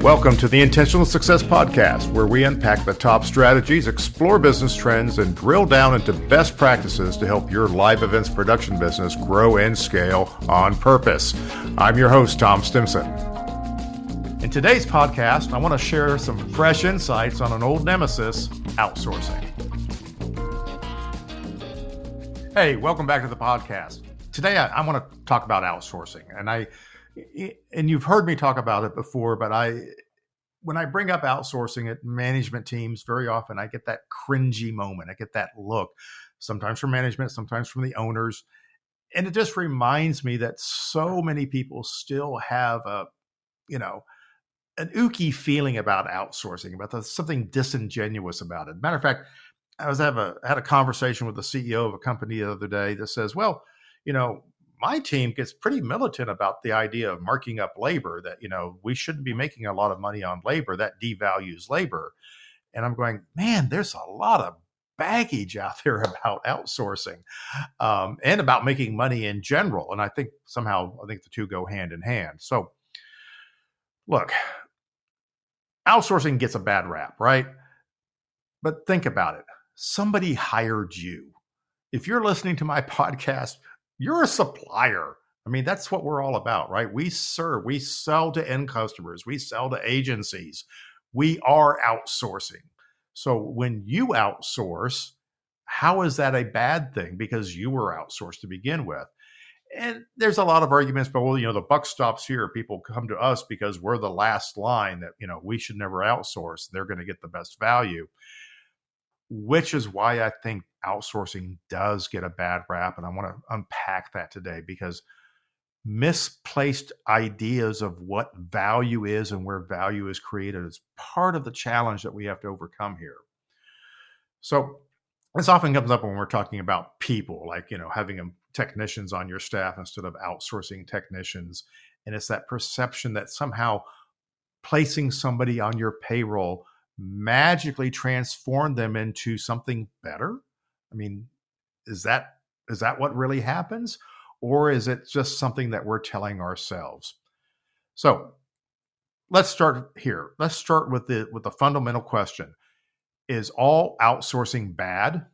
Welcome to the Intentional Success Podcast, where we unpack the top strategies, explore business trends, and drill down into best practices to help your live events production business grow and scale on purpose. I'm your host, Tom Stimson. In today's podcast, I want to share some fresh insights on an old nemesis, outsourcing. Hey, welcome back to the podcast. Today, I want to talk about outsourcing, and you've heard me talk about it before, but when I bring up outsourcing at management teams, very often I get that cringy moment. I get that look, sometimes from management, sometimes from the owners. And it just reminds me that so many people still have an ooky feeling about outsourcing, about something disingenuous about it. Matter of fact, I had a conversation with the CEO of a company the other day that says, well, my team gets pretty militant about the idea of marking up labor, that, we shouldn't be making a lot of money on labor. That devalues labor. And I'm going, man, there's a lot of baggage out there about outsourcing and about making money in general. And I think the two go hand in hand. So look, outsourcing gets a bad rap, right? But think about it. Somebody hired you. If you're listening to my podcast, you're a supplier. I mean, that's what we're all about, right? We sell to end customers. We sell to agencies. We are outsourcing. So when you outsource, how is that a bad thing? Because you were outsourced to begin with. And there's a lot of arguments, but the buck stops here. People come to us because we're the last line that, we should never outsource. They're going to get the best value, which is why I think outsourcing does get a bad rap. And I want to unpack that today, because misplaced ideas of what value is and where value is created is part of the challenge that we have to overcome here. So this often comes up when we're talking about people, like, having technicians on your staff instead of outsourcing technicians. And it's that perception that somehow placing somebody on your payroll magically transform them into something better. I mean, is that what really happens? Or is it just something that we're telling ourselves? So let's start here. Let's start with the fundamental question. Is all outsourcing bad?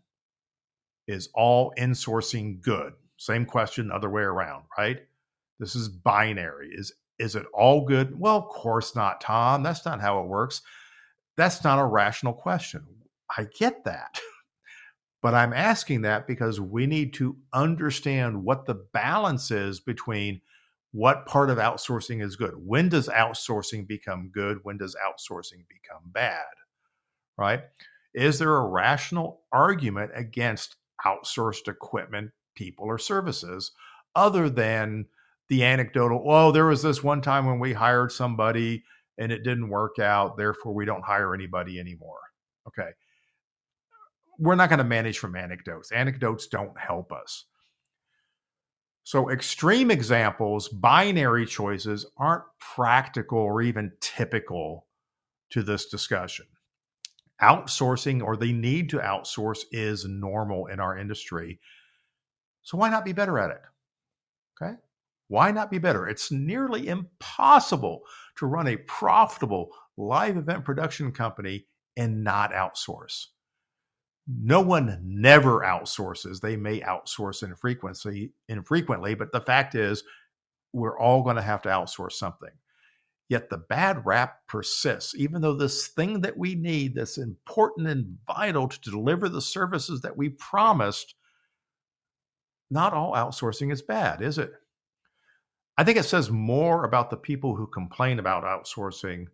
Is all insourcing good? Same question, other way around, right? This is binary. Is it all good? Well, of course not, Tom. That's not how it works. That's not a rational question. I get that. But I'm asking that because we need to understand what the balance is between what part of outsourcing is good. When does outsourcing become good? When does outsourcing become bad? Right? Is there a rational argument against outsourced equipment, people, or services other than the anecdotal, oh, there was this one time when we hired somebody and it didn't work out, therefore we don't hire anybody anymore? Okay. We're not going to manage from anecdotes. Anecdotes don't help us. So extreme examples, binary choices, aren't practical or even typical to this discussion. Outsourcing, or the need to outsource, is normal in our industry. So why not be better at it? Okay. Why not be better? It's nearly impossible to run a profitable live event production company and not outsource. No one never outsources. They may outsource infrequently, but the fact is we're all going to have to outsource something. Yet the bad rap persists, even though this thing that we need, that's important and vital to deliver the services that we promised, not all outsourcing is bad, is it? I think it says more about the people who complain about outsourcing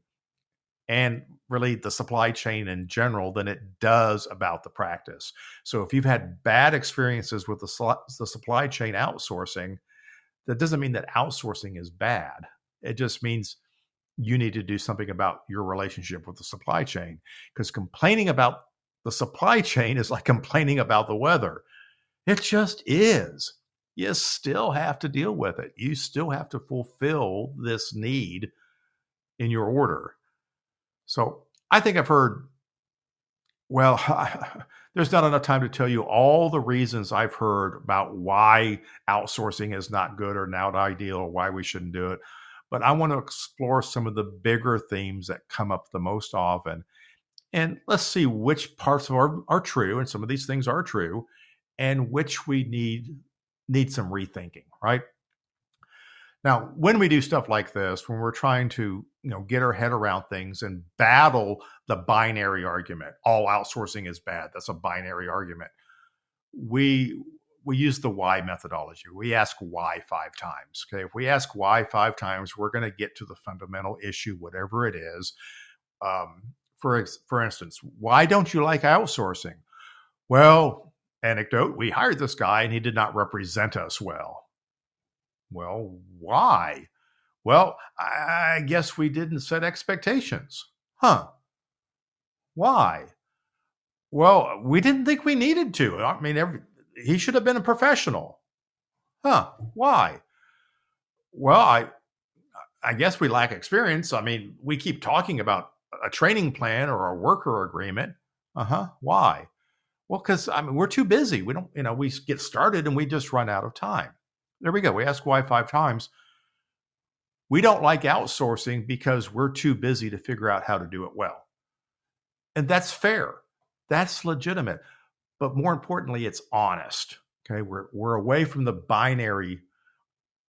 and really the supply chain in general than it does about the practice. So if you've had bad experiences with the supply chain outsourcing, that doesn't mean that outsourcing is bad. It just means you need to do something about your relationship with the supply chain, because complaining about the supply chain is like complaining about the weather. It just is. You still have to deal with it. You still have to fulfill this need in your order. So I think I've heard, well, there's not enough time to tell you all the reasons I've heard about why outsourcing is not good or not ideal or why we shouldn't do it. but I want to explore some of the bigger themes that come up the most often. And let's see which parts of are true, and some of these things are true, and which we need some rethinking, right? Now, when we do stuff like this, when we're trying to, get our head around things and battle the binary argument, all outsourcing is bad. That's a binary argument. We use the why methodology. We ask why 5 times. Okay, if we ask why 5 times, we're going to get to the fundamental issue, whatever it is. For instance, why don't you like outsourcing? Well, anecdote, we hired this guy and he did not represent us well. Well, why? Well, I guess we didn't set expectations. Huh. Why? Well, we didn't think we needed to. I mean, he should have been a professional. Huh. Why? Well, I guess we lack experience. I mean, we keep talking about a training plan or a worker agreement. Why? Well, because we're too busy. We don't, we get started and we just run out of time. There we go. We ask why 5 times. We don't like outsourcing because we're too busy to figure out how to do it well. And that's fair. That's legitimate. But more importantly, it's honest. Okay. We're away from the binary,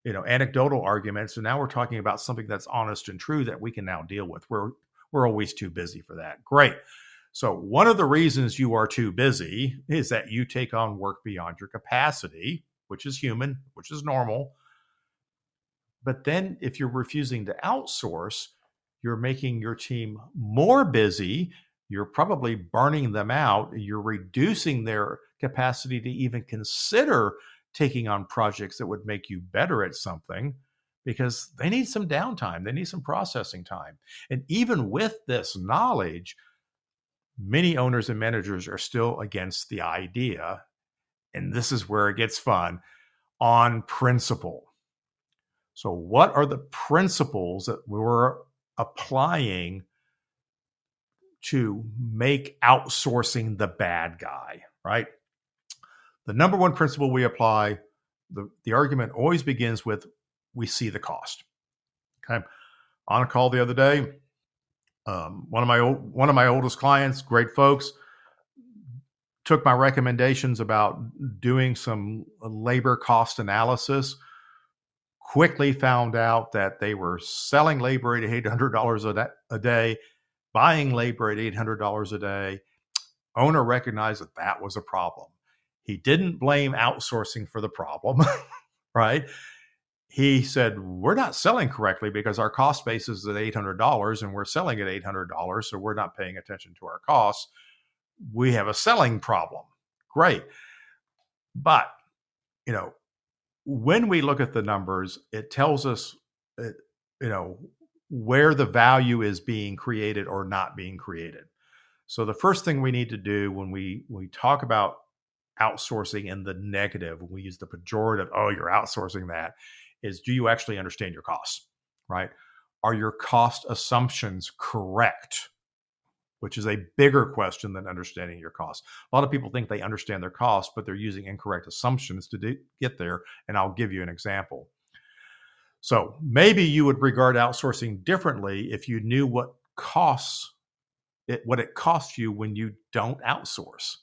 anecdotal arguments. And now we're talking about something that's honest and true that we can now deal with. We're always too busy for that. Great. So one of the reasons you are too busy is that you take on work beyond your capacity, which is human, which is normal. But then if you're refusing to outsource, you're making your team more busy. You're probably burning them out. You're reducing their capacity to even consider taking on projects that would make you better at something because they need some downtime. They need some processing time. And even with this knowledge, many owners and managers are still against the idea. And this is where it gets fun, on principle. So what are the principles that we're applying to make outsourcing the bad guy, right? The number one principle we apply, the argument always begins with, we see the cost. Okay. On a call the other day, one of my oldest clients, great folks, took my recommendations about doing some labor cost analysis, quickly found out that they were selling labor at $800 a day, buying labor at $800 a day. Owner recognized that was a problem. He didn't blame outsourcing for the problem, right? He said, we're not selling correctly because our cost base is at $800 and we're selling at $800, so we're not paying attention to our costs. We have a selling problem. Great. But, when we look at the numbers, it tells us, where the value is being created or not being created. So the first thing we need to do when we talk about outsourcing in the negative, when we use the pejorative, oh, you're outsourcing that, is do you actually understand your costs, right? Are your cost assumptions correct? Which is a bigger question than understanding your costs. A lot of people think they understand their costs, but they're using incorrect assumptions to get there. And I'll give you an example. So maybe you would regard outsourcing differently if you knew what it costs you when you don't outsource,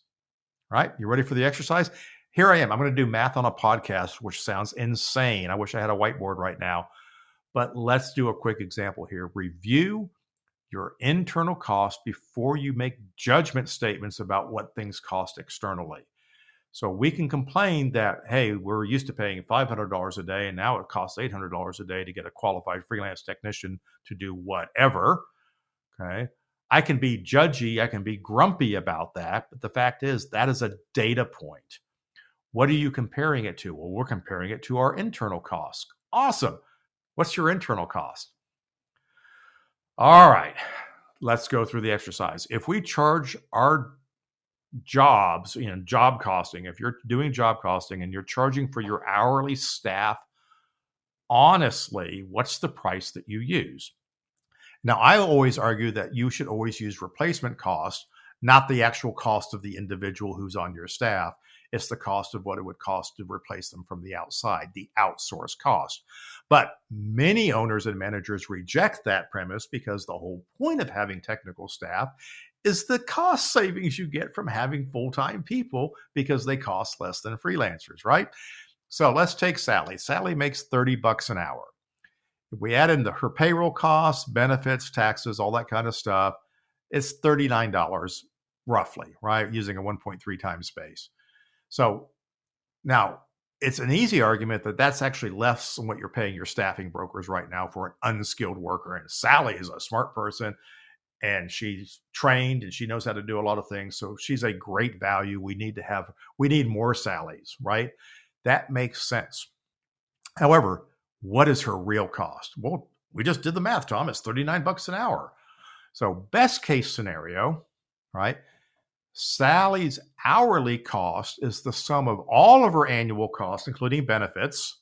right? You ready for the exercise? Here I am. I'm going to do math on a podcast, which sounds insane. I wish I had a whiteboard right now, but let's do a quick example here. Review your internal cost before you make judgment statements about what things cost externally. So we can complain that, hey, we're used to paying $500 a day and now it costs $800 a day to get a qualified freelance technician to do whatever. Okay. I can be judgy. I can be grumpy about that. But the fact is that is a data point. What are you comparing it to? Well, we're comparing it to our internal costs. Awesome. What's your internal cost? All right, let's go through the exercise. If we charge our jobs, job costing, if you're doing job costing and you're charging for your hourly staff, honestly, what's the price that you use? Now, I always argue that you should always use replacement cost, not the actual cost of the individual who's on your staff. It's the cost of what it would cost to replace them from the outside, the outsource cost. But many owners and managers reject that premise because the whole point of having technical staff is the cost savings you get from having full-time people because they cost less than freelancers, right? So let's take Sally. Sally makes $30 an hour. If we add in her payroll costs, benefits, taxes, all that kind of stuff, it's $39 roughly, right? Using a 1.3 times space. So now it's an easy argument that that's actually less than what you're paying your staffing brokers right now for an unskilled worker. And Sally is a smart person and she's trained and she knows how to do a lot of things. So she's a great value. We need more Sallys, right? That makes sense. However, what is her real cost? Well, we just did the math, Tom. It's $39 an hour. So best case scenario, right? Sally's hourly cost is the sum of all of her annual costs, including benefits,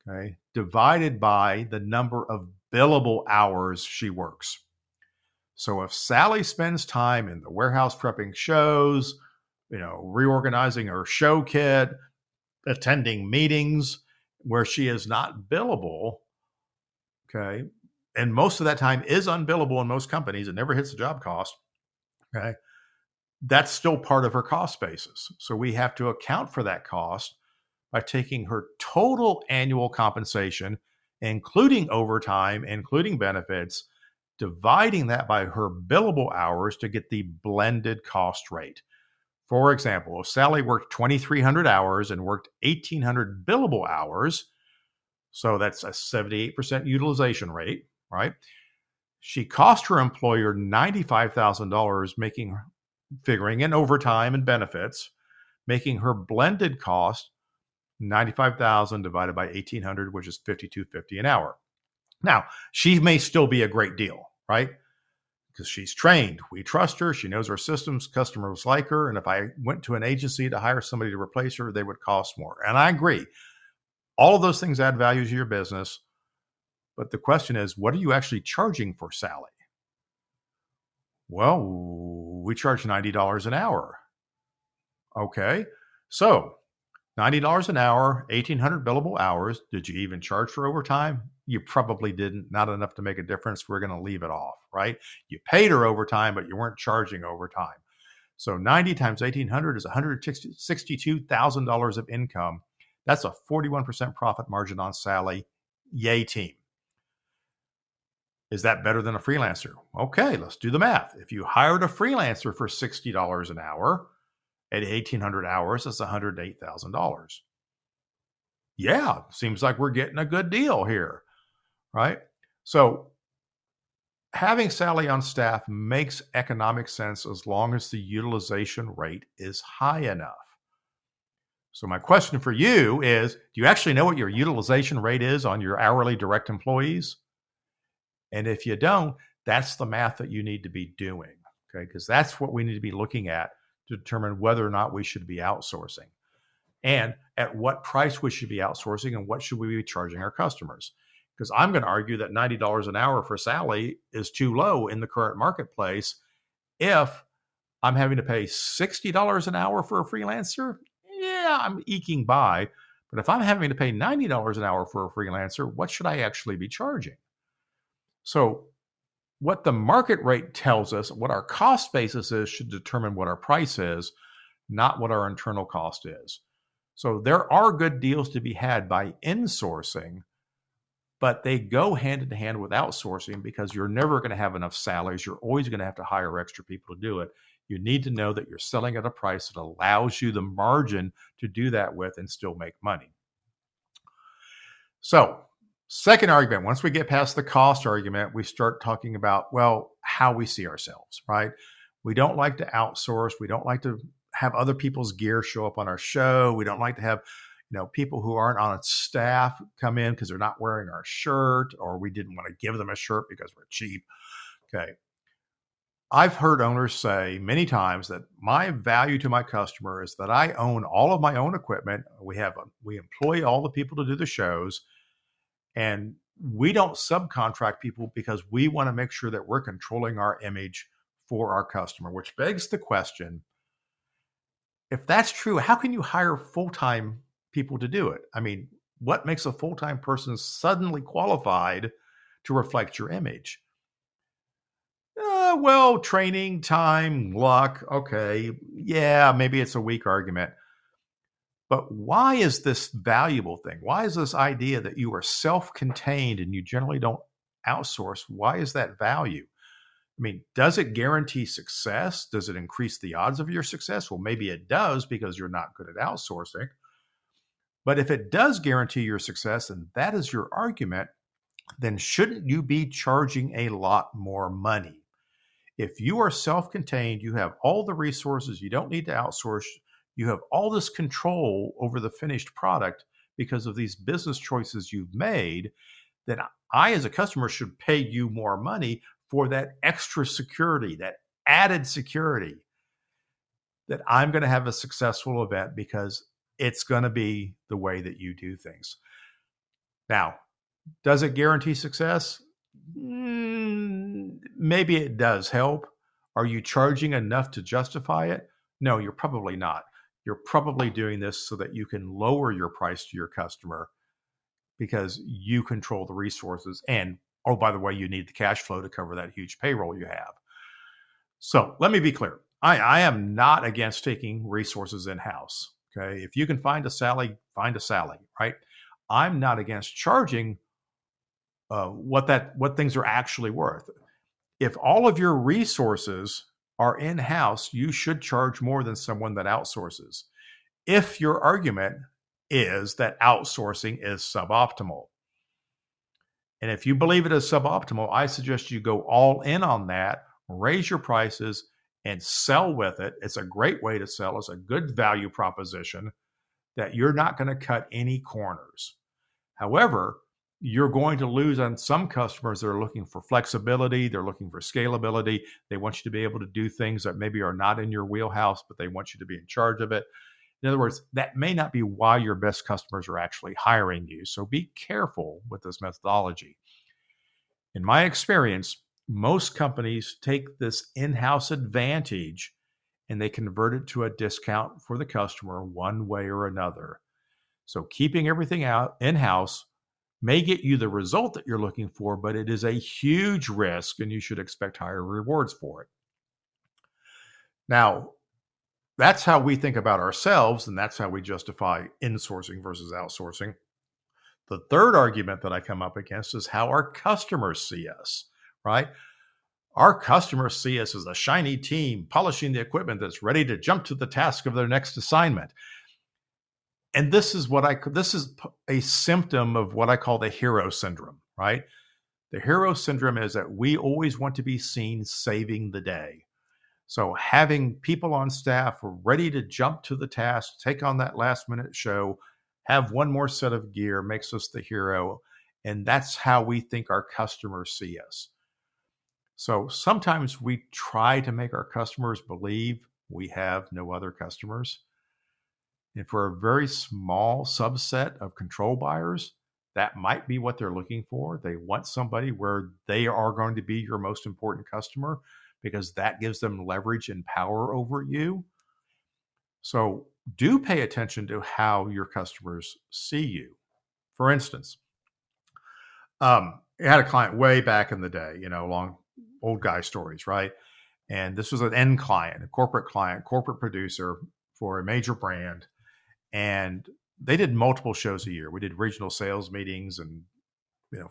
okay, divided by the number of billable hours she works. So if Sally spends time in the warehouse prepping shows, reorganizing her show kit, attending meetings where she is not billable, okay, and most of that time is unbillable in most companies, it never hits the job cost, okay, that's still part of her cost basis. So we have to account for that cost by taking her total annual compensation, including overtime, including benefits, dividing that by her billable hours to get the blended cost rate. For example, if Sally worked 2,300 hours and worked 1,800 billable hours, so that's a 78% utilization rate, right? She cost her employer $95,000, figuring in overtime and benefits, making her blended cost $95,000 divided by 1,800, which is $52.50 an hour. Now, she may still be a great deal, right? Because she's trained. We trust her. She knows our systems. Customers like her. And if I went to an agency to hire somebody to replace her, they would cost more. And I agree. All of those things add value to your business. But the question is, what are you actually charging for Sally? Well, we charge $90 an hour. Okay. So $90 an hour, 1,800 billable hours. Did you even charge for overtime? You probably didn't. Not enough to make a difference. We're going to leave it off, right? You paid her overtime, but you weren't charging overtime. So 90 times 1,800 is $162,000 of income. That's a 41% profit margin on Sally. Yay, team. Is that better than a freelancer? Okay, let's do the math. If you hired a freelancer for $60 an hour at 1,800 hours, that's $108,000. Yeah, seems like we're getting a good deal here, right? So having Sally on staff makes economic sense as long as the utilization rate is high enough. So my question for you is, do you actually know what your utilization rate is on your hourly direct employees? And if you don't, that's the math that you need to be doing, okay? Because that's what we need to be looking at to determine whether or not we should be outsourcing and at what price we should be outsourcing and what should we be charging our customers. Because I'm going to argue that $90 an hour for Sally is too low in the current marketplace. If I'm having to pay $60 an hour for a freelancer, yeah, I'm eking by. But if I'm having to pay $90 an hour for a freelancer, what should I actually be charging? So what the market rate tells us, what our cost basis is, should determine what our price is, not what our internal cost is. So there are good deals to be had by insourcing, but they go hand in hand with outsourcing because you're never going to have enough salaries. You're always going to have to hire extra people to do it. You need to know that you're selling at a price that allows you the margin to do that with and still make money. So, second argument, once we get past the cost argument, we start talking about, well, how we see ourselves, right? We don't like to outsource. We don't like to have other people's gear show up on our show. We don't like to have, people who aren't on staff come in because they're not wearing our shirt, or we didn't want to give them a shirt because we're cheap. Okay. I've heard owners say many times that my value to my customer is that I own all of my own equipment. We employ all the people to do the shows, and we don't subcontract people because we want to make sure that we're controlling our image for our customer, which begs the question, if that's true, how can you hire full-time people to do it? I mean, what makes a full-time person suddenly qualified to reflect your image? Well, training, time, luck. Okay. Yeah, maybe it's a weak argument. But why is this valuable thing? Why is this idea that you are self-contained and you generally don't outsource? Why is that value? I mean, does it guarantee success? Does it increase the odds of your success? Well, maybe it does because you're not good at outsourcing. But if it does guarantee your success and that is your argument, then shouldn't you be charging a lot more money? If you are self-contained, you have all the resources, you don't need to outsource, you have all this control over the finished product because of these business choices you've made, then I, as a customer, should pay you more money for that extra security, that added security that I'm going to have a successful event because it's going to be the way that you do things. Now, does it guarantee success? Maybe it does help. Are you charging enough to justify it? No, you're probably not. You're probably doing this so that you can lower your price to your customer because you control the resources. And, oh, by the way, you need the cash flow to cover that huge payroll you have. So let me be clear. I am not against taking resources in-house. Okay. If you can find a Sally, right? I'm not against charging what things are actually worth. If all of your resources are in-house, you should charge more than someone that outsources. If your argument is that outsourcing is suboptimal. And if you believe it is suboptimal, I suggest you go all in on that, raise your prices, and sell with it. It's a great way to sell. It's a good value proposition that you're not going to cut any corners. However, you're going to lose on some customers that are looking for flexibility. They're looking for scalability. They want you to be able to do things that maybe are not in your wheelhouse, but they want you to be in charge of it. In other words, that may not be why your best customers are actually hiring you. So be careful with this methodology. In my experience, most companies take this in-house advantage and they convert it to a discount for the customer one way or another. So keeping everything out in-house may get you the result that you're looking for, but it is a huge risk and you should expect higher rewards for it. Now, that's how we think about ourselves, and that's how we justify insourcing versus outsourcing. The third argument that I come up against is how our customers see us, right? Our customers see us as a shiny team polishing the equipment that's ready to jump to the task of their next assignment. And this is a symptom of what I call the hero syndrome, right? The hero syndrome is that we always want to be seen saving the day. So having people on staff ready to jump to the task, take on that last minute show, have one more set of gear makes us the hero. And that's how we think our customers see us. So sometimes we try to make our customers believe we have no other customers. And for a very small subset of control buyers, that might be what they're looking for. They want somebody where they are going to be your most important customer because that gives them leverage and power over you. So do pay attention to how your customers see you. For instance, I had a client way back in the day, long old guy stories, right? And this was an end client, corporate producer for a major brand. And they did multiple shows a year. We did regional sales meetings and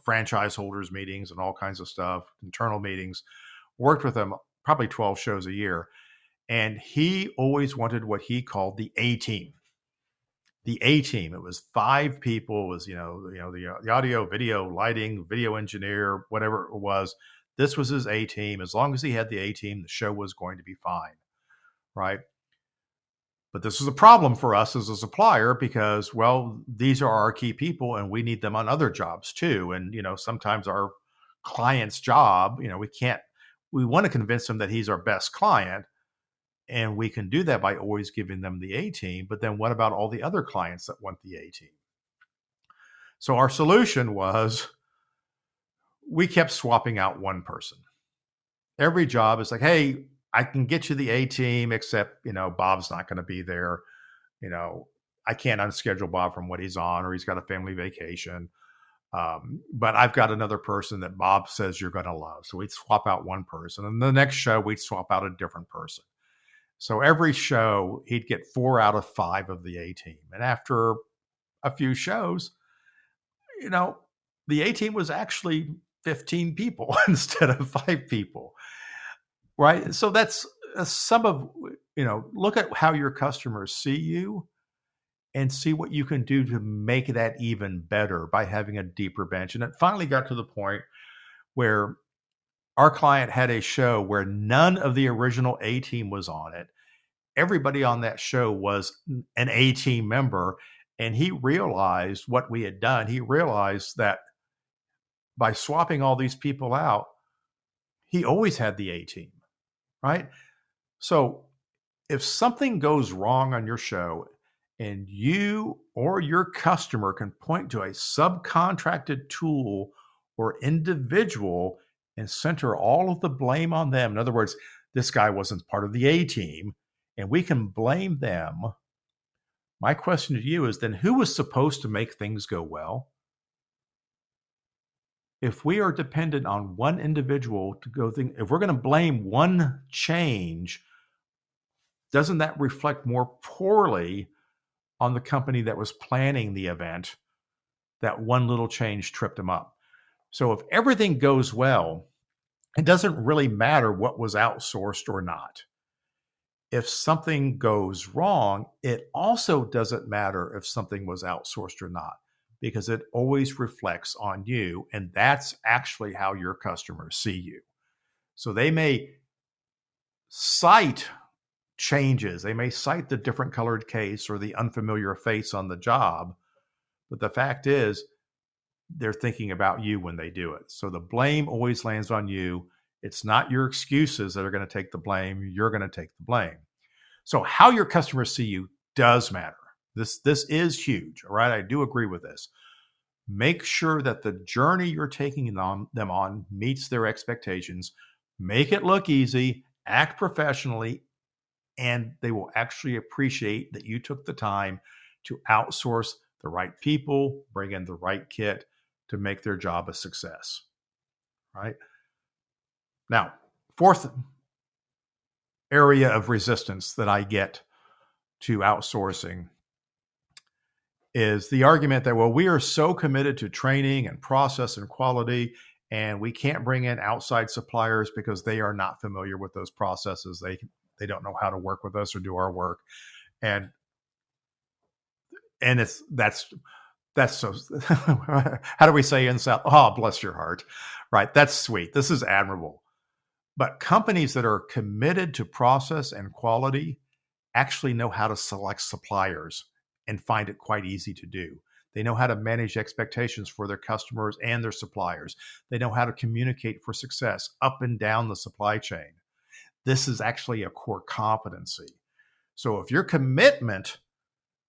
franchise holders meetings and all kinds of stuff, internal meetings. Worked with them probably 12 shows a year. And he always wanted what he called the A team. The A team. It was 5 people. It was the audio, video, lighting, video engineer, whatever it was. This was his A team. As long as he had the A team, the show was going to be fine, right? But this is a problem for us as a supplier because, well, these are our key people and we need them on other jobs too. And, sometimes our client's job, we want to convince them that he's our best client. And we can do that by always giving them the A team. But then what about all the other clients that want the A team? So our solution was we kept swapping out one person. Every job is like, hey, I can get you the A team, except, Bob's not going to be there. I can't unschedule Bob from what he's on, or he's got a family vacation. But I've got another person that Bob says you're going to love. So we'd swap out one person. And the next show, we'd swap out a different person. So every show, he'd get 4 out of 5 of the A team. And after a few shows, the A team was actually 15 people instead of 5 people. Right. So that's some of, look at how your customers see you and see what you can do to make that even better by having a deeper bench. And it finally got to the point where our client had a show where none of the original A team was on it. Everybody on that show was an A team member. And he realized what we had done. He realized that by swapping all these people out, he always had the A team, right? So if something goes wrong on your show and you or your customer can point to a subcontracted tool or individual and center all of the blame on them. In other words, this guy wasn't part of the A team and we can blame them. My question to you is then who was supposed to make things go well? If we are dependent on one individual to go if we're going to blame one change, doesn't that reflect more poorly on the company that was planning the event, that one little change tripped them up? So if everything goes well, it doesn't really matter what was outsourced or not. If something goes wrong, it also doesn't matter if something was outsourced or not, because it always reflects on you. And that's actually how your customers see you. So they may cite changes. They may cite the different colored case or the unfamiliar face on the job. But the fact is, they're thinking about you when they do it. So the blame always lands on you. It's not your excuses that are going to take the blame. You're going to take the blame. So how your customers see you does matter. This is huge. All right. I do agree with this. Make sure that the journey you're taking them on meets their expectations. Make it look easy, act professionally, and they will actually appreciate that you took the time to outsource the right people, bring in the right kit to make their job a success. Right? Now, fourth area of resistance that I get to outsourcing is the argument that, well, we are so committed to training and process and quality, and we can't bring in outside suppliers because they are not familiar with those processes. They don't know how to work with us or do our work. And that's so, how do we say in South? Oh, bless your heart. Right. That's sweet. This is admirable. But companies that are committed to process and quality actually know how to select suppliers and find it quite easy to do. They know how to manage expectations for their customers and their suppliers. They know how to communicate for success up and down the supply chain. This is actually a core competency. So if your commitment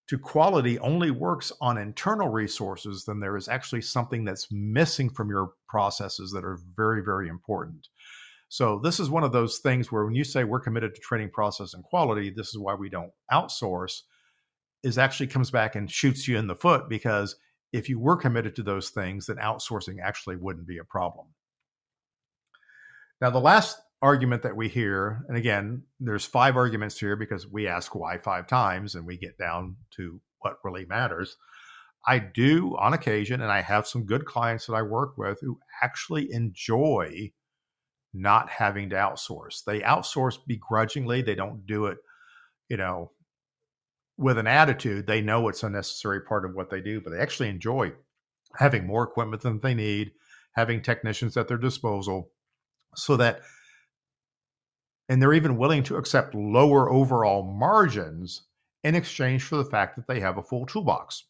to quality only works on internal resources, then there is actually something that's missing from your processes that are very, very important. So this is one of those things where when you say we're committed to training, process, and quality, this is why we don't outsource, is actually comes back and shoots you in the foot, because if you were committed to those things, then outsourcing actually wouldn't be a problem. Now, the last argument that we hear, and again, there's 5 arguments here because we ask why 5 times and we get down to what really matters. I do on occasion, and I have some good clients that I work with who actually enjoy not having to outsource. They outsource begrudgingly. They don't do it, with an attitude. They know it's a necessary part of what they do, but they actually enjoy having more equipment than they need, having technicians at their disposal, so that, and they're even willing to accept lower overall margins in exchange for the fact that they have a full toolbox.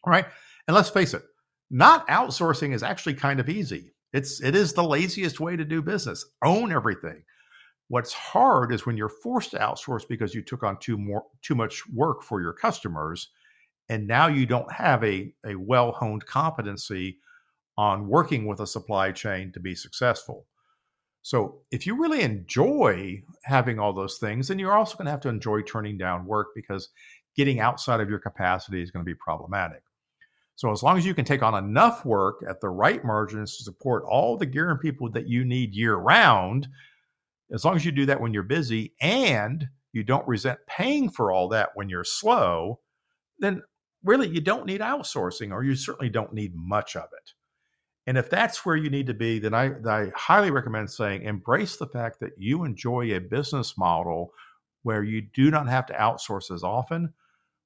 All right. And let's face it, not outsourcing is actually kind of easy. It is the laziest way to do business. Own everything. What's hard is when you're forced to outsource because you took on too much work for your customers, and now you don't have a well-honed competency on working with a supply chain to be successful. So if you really enjoy having all those things, then you're also going to have to enjoy turning down work, because getting outside of your capacity is going to be problematic. So as long as you can take on enough work at the right margins to support all the gear and people that you need year round, as long as you do that when you're busy and you don't resent paying for all that when you're slow, then really you don't need outsourcing, or you certainly don't need much of it. And if that's where you need to be, then I highly recommend saying embrace the fact that you enjoy a business model where you do not have to outsource as often,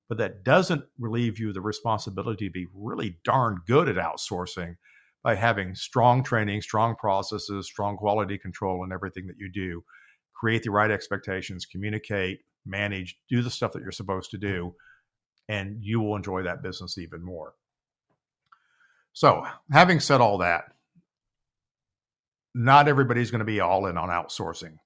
but that doesn't relieve you of the responsibility to be really darn good at outsourcing by having strong training, strong processes, strong quality control in everything that you do. Create the right expectations, communicate, manage, do the stuff that you're supposed to do, and you will enjoy that business even more. So, having said all that, not everybody's going to be all in on outsourcing,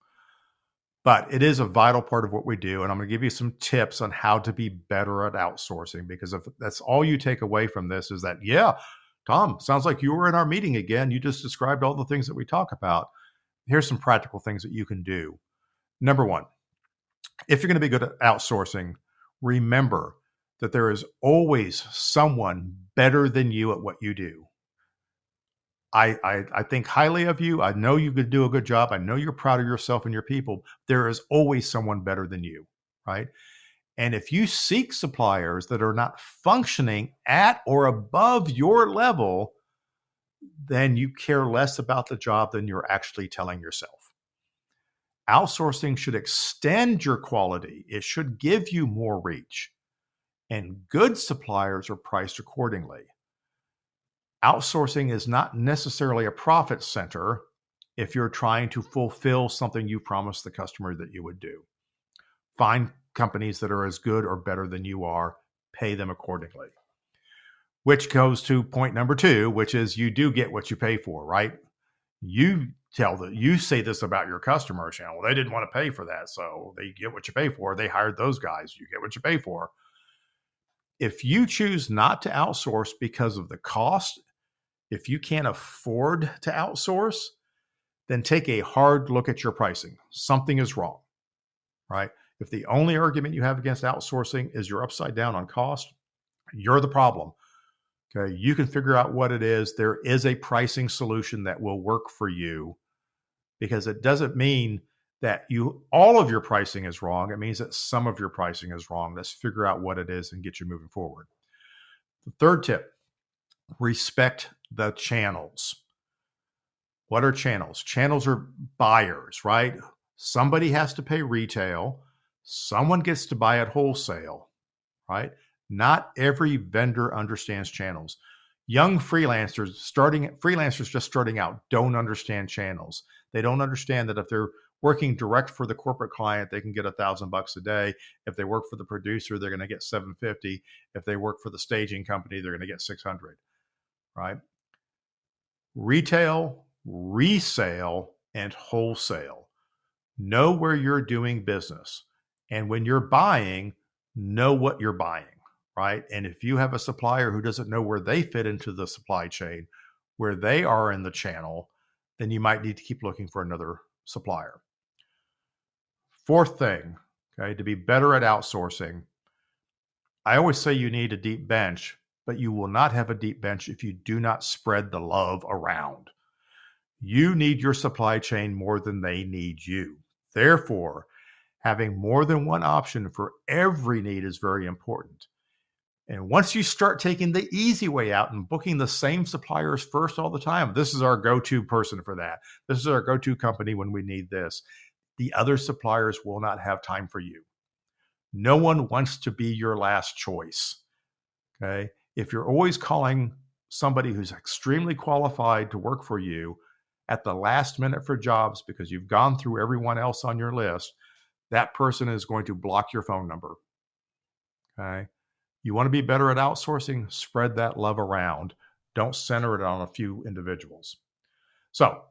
but it is a vital part of what we do. And I'm going to give you some tips on how to be better at outsourcing, because if that's all you take away from this is that, yeah, Tom, sounds like you were in our meeting again. You just described all the things that we talk about. Here's some practical things that you can do. Number one, if you're going to be good at outsourcing, remember that there is always someone better than you at what you do. I think highly of you. I know you could do a good job. I know you're proud of yourself and your people. There is always someone better than you, right? And if you seek suppliers that are not functioning at or above your level, then you care less about the job than you're actually telling yourself. Outsourcing should extend your quality. It should give you more reach. And good suppliers are priced accordingly. Outsourcing is not necessarily a profit center if you're trying to fulfill something you promised the customer that you would do. Find companies that are as good or better than you are, pay them accordingly. Which goes to point number two, which is you do get what you pay for, right? You say this about your customers, well, they didn't want to pay for that, so they get what you pay for. They hired those guys, you get what you pay for. If you choose not to outsource because of the cost, if you can't afford to outsource, then take a hard look at your pricing. Something is wrong, right? If the only argument you have against outsourcing is you're upside down on cost, you're the problem. Okay, you can figure out what it is. There is a pricing solution that will work for you, because it doesn't mean that all of your pricing is wrong. It means that some of your pricing is wrong. Let's figure out what it is and get you moving forward. The third tip, respect the channels. What are channels? Channels are buyers, right? Somebody has to pay retail. Someone gets to buy at wholesale, right? Not every vendor understands channels. Young freelancers just starting out don't understand channels. They don't understand that if they're working direct for the corporate client, they can get $1,000 a day. If they work for the producer, they're going to get $750. If they work for the staging company, they're going to get $600, right? Retail, resale, and wholesale. Know where you're doing business. And when you're buying, know what you're buying, right? And if you have a supplier who doesn't know where they fit into the supply chain, where they are in the channel, then you might need to keep looking for another supplier. Fourth thing, okay, to be better at outsourcing, I always say you need a deep bench, but you will not have a deep bench if you do not spread the love around. You need your supply chain more than they need you. Therefore, having more than one option for every need is very important. And once you start taking the easy way out and booking the same suppliers first all the time, this is our go-to person for that. This is our go-to company when we need this. The other suppliers will not have time for you. No one wants to be your last choice. Okay? If you're always calling somebody who's extremely qualified to work for you at the last minute for jobs because you've gone through everyone else on your list, that person is going to block your phone number. Okay? You want to be better at outsourcing? Spread that love around. Don't center it on a few individuals. So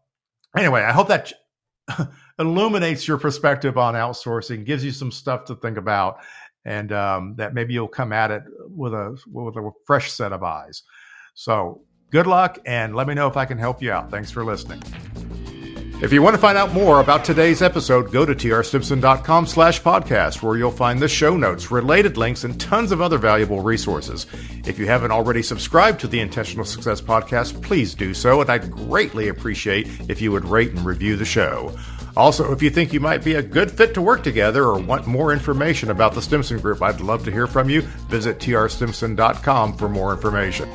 anyway, I hope that illuminates your perspective on outsourcing, gives you some stuff to think about, and that maybe you'll come at it with a fresh set of eyes. So good luck, and let me know if I can help you out. Thanks for listening. If you want to find out more about today's episode, go to trstimson.com/podcast, where you'll find the show notes, related links, and tons of other valuable resources. If you haven't already subscribed to the Intentional Success Podcast, please do so, and I'd greatly appreciate if you would rate and review the show. Also, if you think you might be a good fit to work together or want more information about the Stimson Group, I'd love to hear from you. Visit trstimson.com for more information.